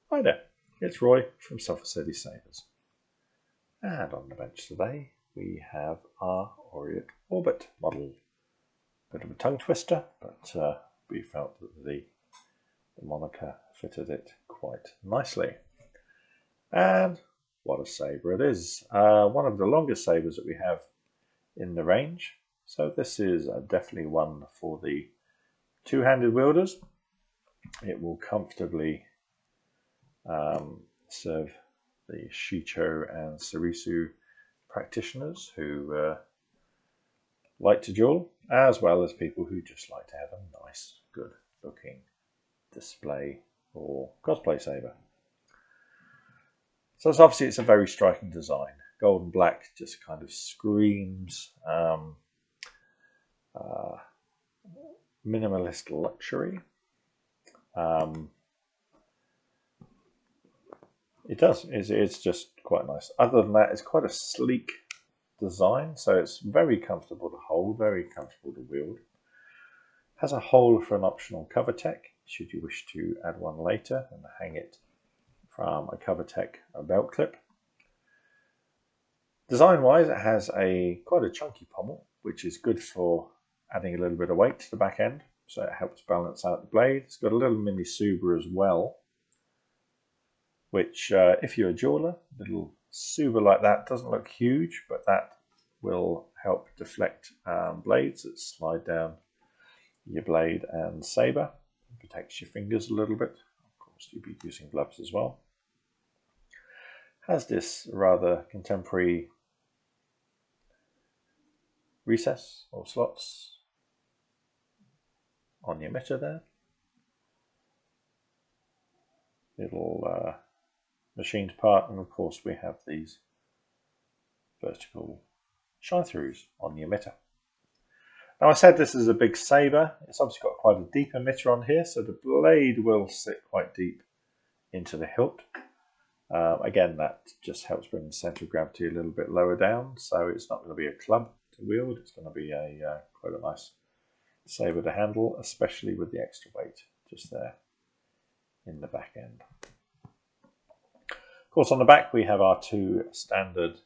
Hi there, it's Roy from Sulphur Sabers. And on the bench today we have our Aureate Orbit model. Bit of a tongue twister, but we felt that the moniker fitted it quite nicely. And what a saber it is. One of the longest sabers that we have in the range. So this is definitely one for the two-handed wielders. It will comfortably serve the Shicho and Sarisu practitioners who like to duel, as well as people who just like to have a nice, good looking display or cosplay saber. So it's a very striking design. Gold and black just kind of screams minimalist luxury. It does. It's just quite nice. Other than that, it's quite a sleek design, so it's very comfortable to hold, very comfortable to wield. Has a hole for an optional cover tech, should you wish to add one later and hang it from a cover tech belt clip. Design-wise, it has quite a chunky pommel, which is good for adding a little bit of weight to the back end, so it helps balance out the blade. It's got a little mini Suber as well, which if you're a jeweler, a little Suber like that doesn't look huge, but that will help deflect blades that slide down your blade and saber. It protects your fingers a little bit. Of course, you'll be using gloves as well. Has this rather contemporary recess or slots on the emitter there. Little machined part, and of course we have these vertical shine-throughs on the emitter. Now I said this is a big saber. It's obviously got quite a deep emitter on here, so the blade will sit quite deep into the hilt. Again, that just helps bring the center of gravity a little bit lower down, so it's not going to be a club to wield. It's going to be quite a nice saber to handle, especially with the extra weight just there in the back end. Of course, on the back we have our two standard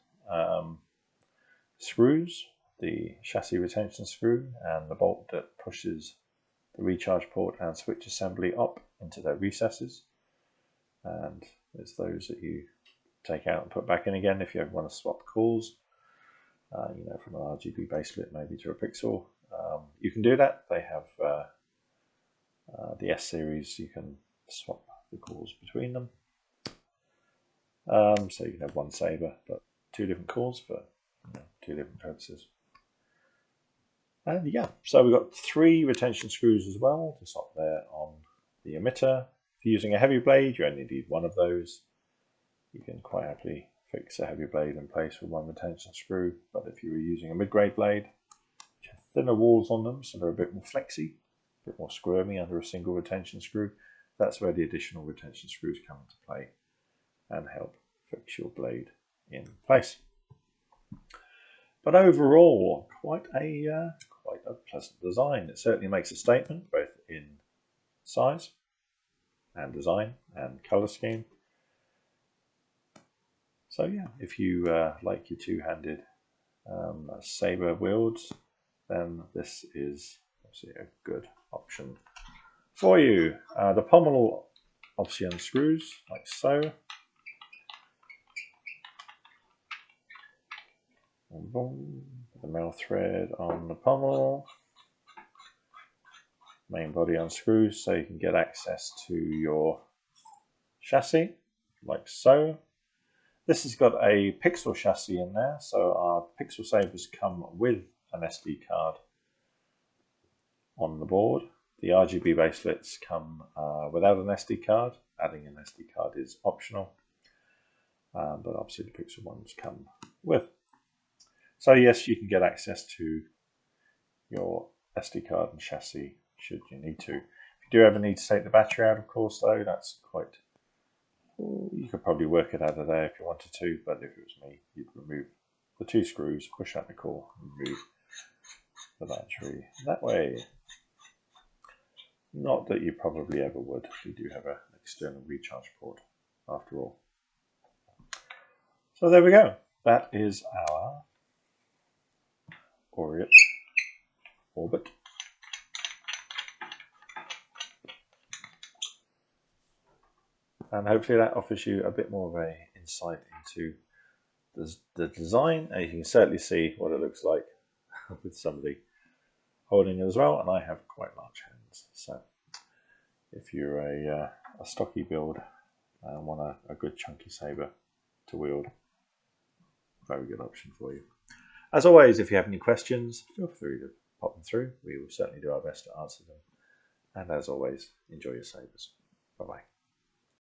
screws, the chassis retention screw and the bolt that pushes the recharge port and switch assembly up into their recesses. And there's those that you take out and put back in again if you ever want to swap cores, from an RGB baselit maybe to a pixel. You can do that. They have the S series, you can swap the cores between them. So you can have one saber, but two different cores for two different purposes. And yeah, so we've got three retention screws as well, just up there on the emitter. If you're using a heavy blade, you only need one of those. You can quite happily fix a heavy blade in place with one retention screw, but if you were using a mid-grade blade, which have thinner walls on them, so they're a bit more flexy, a bit more squirmy under a single retention screw, that's where the additional retention screws come into play and help fix your blade in place. But overall, quite a pleasant design. It certainly makes a statement both in size and design and color scheme. So yeah, if you like your two-handed saber wields, then this is obviously a good option for you. The pommel obviously unscrews like so. And boom, the male thread on the pommel. Main body unscrews so you can get access to your chassis like so. This has got a pixel chassis in there, so our pixel sabers come with an SD card on the board. The RGB baselets come without an SD card. Adding an SD card is optional, but obviously the pixel ones come with. So yes, you can get access to your SD card and chassis should you need to. If you do ever need to take the battery out, of course, though, that's quite... You could probably work it out of there if you wanted to, but if it was me, you'd remove the two screws, push out the core, and remove the battery that way. Not that you probably ever would if you do have an external recharge port after all. So there we go. That is our Aureate Orbit. And hopefully that offers you a bit more of an insight into the design, and you can certainly see what it looks like with somebody holding it as well. And I have quite large hands, so if you're a stocky build and want a good chunky saber to wield, very good option for you. As always, if you have any questions, feel free to pop them through. We will certainly do our best to answer them. And as always, enjoy your sabers. Bye bye.